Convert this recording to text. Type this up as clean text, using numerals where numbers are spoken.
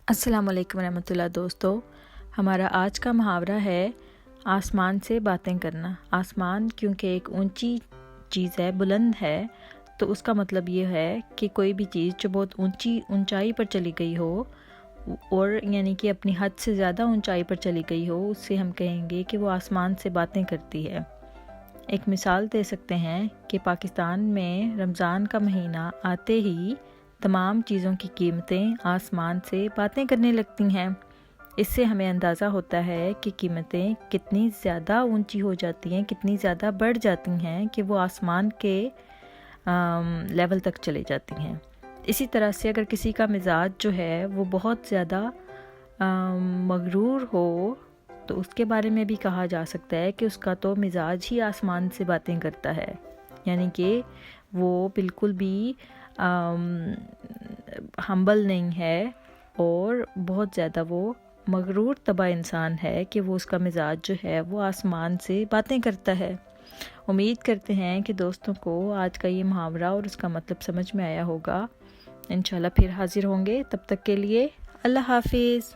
السلام علیکم ورحمۃ اللہ دوستو، ہمارا آج کا محاورہ ہے آسمان سے باتیں کرنا۔ آسمان کیونکہ ایک اونچی چیز ہے، بلند ہے، تو اس کا مطلب یہ ہے کہ کوئی بھی چیز جو بہت اونچائی پر چلی گئی ہو، اور یعنی کہ اپنی حد سے زیادہ اونچائی پر چلی گئی ہو، اس سے ہم کہیں گے کہ وہ آسمان سے باتیں کرتی ہے۔ ایک مثال دے سکتے ہیں کہ پاکستان میں رمضان کا مہینہ آتے ہی تمام چیزوں کی قیمتیں آسمان سے باتیں کرنے لگتی ہیں۔ اس سے ہمیں اندازہ ہوتا ہے کہ قیمتیں کتنی زیادہ اونچی ہو جاتی ہیں، کتنی زیادہ بڑھ جاتی ہیں کہ وہ آسمان کے لیول تک چلے جاتی ہیں۔ اسی طرح سے اگر کسی کا مزاج جو ہے وہ بہت زیادہ مغرور ہو تو اس کے بارے میں بھی کہا جا سکتا ہے کہ اس کا تو مزاج ہی آسمان سے باتیں کرتا ہے، یعنی کہ وہ بالکل بھی ہمبل نہیں ہے اور بہت زیادہ وہ مغرور طبع انسان ہے کہ وہ اس کا مزاج جو ہے وہ آسمان سے باتیں کرتا ہے۔ امید کرتے ہیں کہ دوستوں کو آج کا یہ محاورہ اور اس کا مطلب سمجھ میں آیا ہوگا۔ انشاءاللہ پھر حاضر ہوں گے، تب تک کے لیے اللہ حافظ۔